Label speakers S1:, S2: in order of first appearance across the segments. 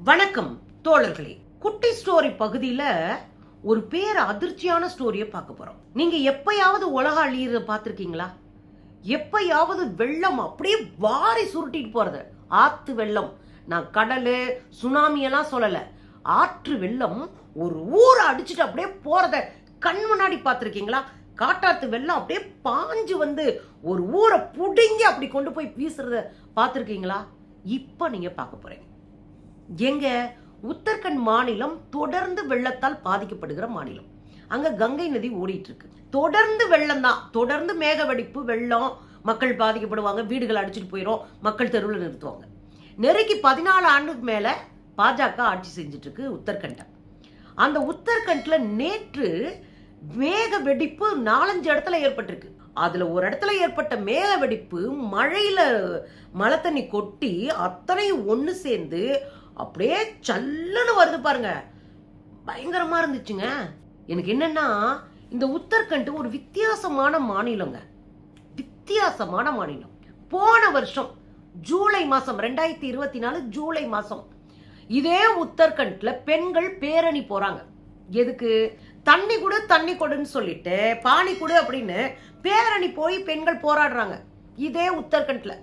S1: வணக்கம் தோழர்களே. குட்டி ஸ்டோரி பகுதியில ஒரு அதிர்ச்சியான ஸ்டோரியை பார்க்க போறோம். நீங்க எப்பயாவது உலக அழியறத பார்த்திருக்கீங்களா? எப்பயாவது வெள்ளம் அப்படியே வாரி சுருட்டிட்டு போறது, ஆத்து வெள்ளம், நான் கடலு சுனாமி எல்லாம் சொல்லல, ஆற்று வெள்ளம் ஒரு ஊரை அடிச்சுட்டு அப்படியே போறத கண் முன்னாடி பார்த்திருக்கீங்களா? காட்டாத்து வெள்ளம் அப்படியே பாஞ்சு வந்து ஒரு ஊரை புடிங்கி அப்படி கொண்டு போய் வீசுறத பார்த்திருக்கீங்களா? இப்ப நீங்க பார்க்க போறீங்க. எங்க உத்தரகண்ட் மாநிலம் தொடர்ந்து வெள்ளத்தால் பாதிக்கப்படுகிற மாநிலம். அங்க கங்கை நதி ஓடிட்டு இருக்கு. தொடர்ந்து வெள்ளம் தான், தொடர்ந்து மேக வெடிப்பு, வெள்ளம், மக்கள் பாதிக்கப்படுவாங்க, வீடுகள் அடிச்சுட்டு போயிடும், மக்கள் தெருவில் நிறுத்துவாங்க. நெருக்கி 14 ஆண்டுக்கு மேல பாஜக ஆட்சி செஞ்சுட்டு இருக்கு உத்தரகண்ட. அந்த உத்தரகண்ட்ல நேற்று மேக வெடிப்பு 4-5 இடத்துல ஏற்பட்டிருக்கு. அதுல ஒரு இடத்துல ஏற்பட்ட மேக வெடிப்பு மழையில மழை தண்ணி கொட்டி அத்தனையும் ஒண்ணு சேர்ந்து அப்படியே சல்லுன்னு வருது பாருங்க. பயங்கரமா இருந்துச்சுங்க. எனக்கு என்னன்னா, இந்த உத்தரகண்ட் ஒரு வித்தியாசமான மாநிலங்க. வித்தியாசமான மாநிலம். போன வருஷம் ஜூலை மாசம் 2024 ஜூலை மாசம் இதே உத்தரகண்ட்ல பெண்கள் பேரணி போறாங்க. எதுக்கு? தண்ணி கொடு தண்ணி கொடுன்னு சொல்லிட்டு, பானி கொடு அப்படின்னு பேரணி போய் பெண்கள் போராடுறாங்க. இதே உத்தரகண்ட்ல,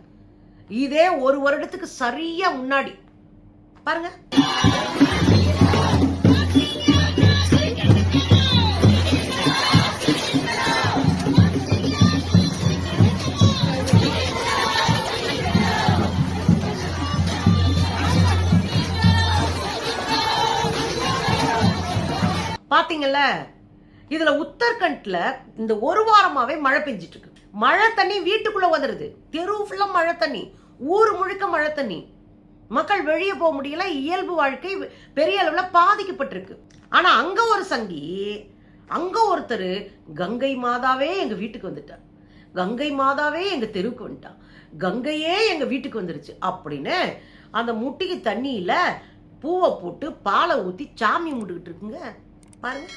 S1: இதே ஒரு வருடத்துக்கு சரியா முன்னாடி பாருங்க. பாத்தீங்கல்ல, இதுல உத்தரகண்ட்ல இந்த ஒரு வாரமாவே மழை பெஞ்சிட்டு இருக்கு. மழை தண்ணி வீட்டுக்குள்ள வந்துருது, தெரு ஃபுல்லா மழை தண்ணி, ஊர் முழுக்க மழை தண்ணி. மக்கள் வெளியே போக முடியல, இயல்பு வாழ்க்கை பெரிய அளவுல பாதிக்கப்பட்டிருக்கு. ஆனா அங்க ஒரு சங்கி, அங்க ஒருத்தர், கங்கை மாதாவே எங்க வீட்டுக்கு வந்துட்டார், கங்கை மாதாவே எங்க தெருவுக்கு வந்துட்டான், கங்கையே எங்க வீட்டுக்கு வந்துருச்சு அப்படின்னு அந்த முட்டிக்கு தண்ணியில பூவை போட்டு பாலை ஊத்தி சாமி கும்பிட்டுக்கிட்டு இருக்குங்க. பாருங்க.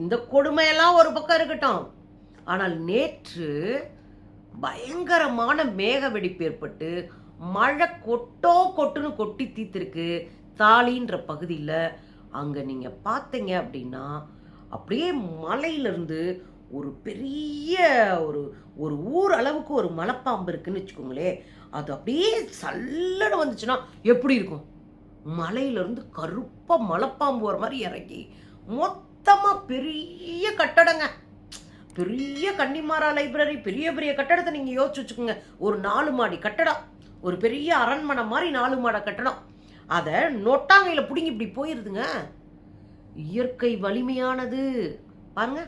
S1: இந்த கொடுமையெல்லாம் ஒரு பக்கம் இருக்கட்டும், ஆனால் நேற்று பயங்கரமான மேக வெடிப்பு ஏற்பட்டு மழை கொட்டுன்னு கொட்டி தீத்திருக்கு தாலின்ற பகுதியில். அங்க நீங்க பார்த்தீங்க அப்படின்னா அப்படியே மலையிலிருந்து ஒரு பெரிய ஒரு ஒரு ஊர் அளவுக்கு ஒரு மலைப்பாம்பு இருக்குன்னு வச்சுக்கோங்களேன். அது அப்படியே சல்லன்னு வந்துச்சுன்னா எப்படி இருக்கும்? மலையிலிருந்து கருப்பா மலைப்பாம்பு ஒரு மாதிரி இறங்கி மொத்தமா பெரிய கட்டடங்க, பெரிய கன்னிமாரா லைப்ரரி, பெரிய பெரிய கட்டடத்தை நீங்க யோசிச்சு வச்சுக்கோங்க. ஒரு 4 மாடி கட்டடம், ஒரு பெரிய அரண்மனை மாதிரி 4 மாடி கட்டடம். அத நொட்டாங்கையில புடிங்கி இப்படி போயிருதுங்க. இயற்கை வலிமையானது பாருங்க.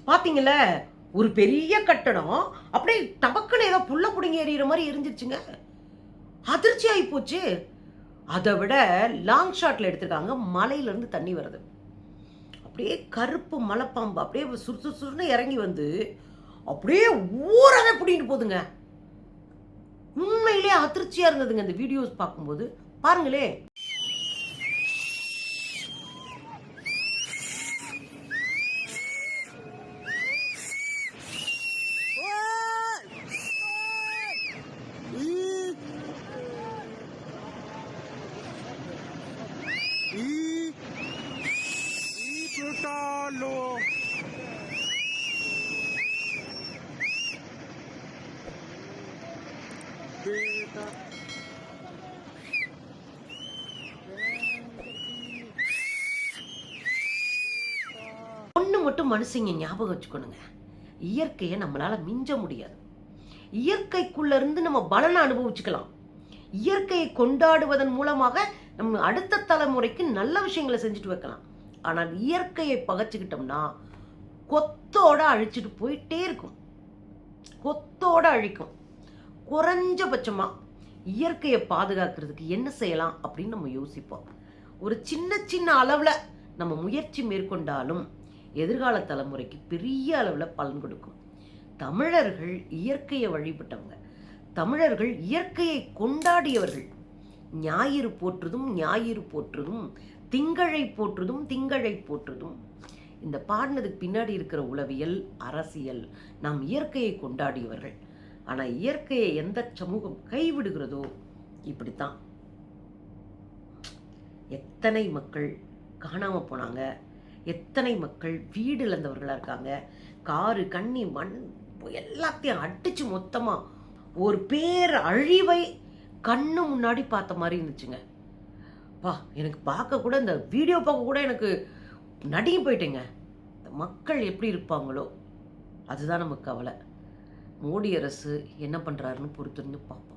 S1: பாத்தீங்கல்ல, ஒரு பெரிய கட்டடம் அப்படியே டபக்குன்னு ஏதோ புள்ள புடுங்கி எறிகிற மாதிரி எரிஞ்சிருச்சுங்க. அதிர்ச்சி ஆகி போச்சு. அதை விட லாங் ஷாட்ல எடுத்திருக்காங்க. மலையில இருந்து தண்ணி வருது, அப்படியே கருப்பு மலைப்பாம்பு அப்படியே சுறுசுறுன்னு இறங்கி வந்து அப்படியே ஊரவே பிடிக்கிட்டு போகுதுங்க. உண்மையிலே அதிர்ச்சியா இருந்ததுங்க இந்த வீடியோஸ் பார்க்கும்போது. பாருங்களே.
S2: बेटा
S1: ஒண்ணு மட்டும் மனுஷங்க ஞாபகம் வச்சுக்கணுங்க, இயற்கையை நம்மளால மிஞ்ச முடியாது. இயற்கைக்குள்ள இருந்து நம்ம பலனை அனுபவிச்சுக்கலாம். இயற்கையை கொண்டாடுவதன் மூலமாக நம்ம அடுத்த தலைமுறைக்கு நல்ல விஷயங்களை செஞ்சுட்டு வைக்கலாம். ஆனால் இயற்கையை பகைச்சுக்கிட்டோம்னா கொத்தோட அழிச்சிட்டு போயிட்டே இருக்கும். கொத்தோட அழிக்கும். குறைஞ்சபட்சமா இயற்கையை பாதுகாக்கிறதுக்கு என்ன செய்யலாம் அப்படின்னு நம்ம யோசிப்போம். ஒரு சின்ன சின்ன அளவுல நம்ம முயற்சி மேற்கொண்டாலும் எதிர்கால தலைமுறைக்கு பெரிய அளவுல பலன் கொடுக்கும். தமிழர்கள் இயற்கையை வழிபட்டவங்க. தமிழர்கள் இயற்கையை கொண்டாடியவர்கள். ஞாயிறு போற்றுதும் ஞாயிறு போற்றுதும், திங்களை போற்றுதும் திங்களை போற்றுதும். இந்த பாடினதுக்கு பின்னாடி இருக்கிற உளவியல், அரசியல். நாம் இயற்கையை கொண்டாடியவர்கள். ஆனால் இயற்கையை எந்த சமூகம் கைவிடுகிறதோ இப்படித்தான். எத்தனை மக்கள் காணாம போனாங்க, எத்தனை மக்கள் வீடு இழந்தவர்களாக இருக்காங்க. காரு கண்ணி மண் எல்லாத்தையும் அடிச்சு மொத்தமா ஒரு பேர் அழிவை கண்ணு முன்னாடி பார்த்த மாதிரி இருந்துச்சுங்க. எனக்கு பார்க்க கூட, இந்த வீடியோ பார்க்க கூட எனக்கு நடுங்கி போயிட்டேங்க. இந்த மக்கள் எப்படி இருப்பாங்களோ அதுதான் நமக்கு கவலை. மோடி அரசு என்ன பண்றாருன்னு பொறுத்திருந்து பார்ப்போம்.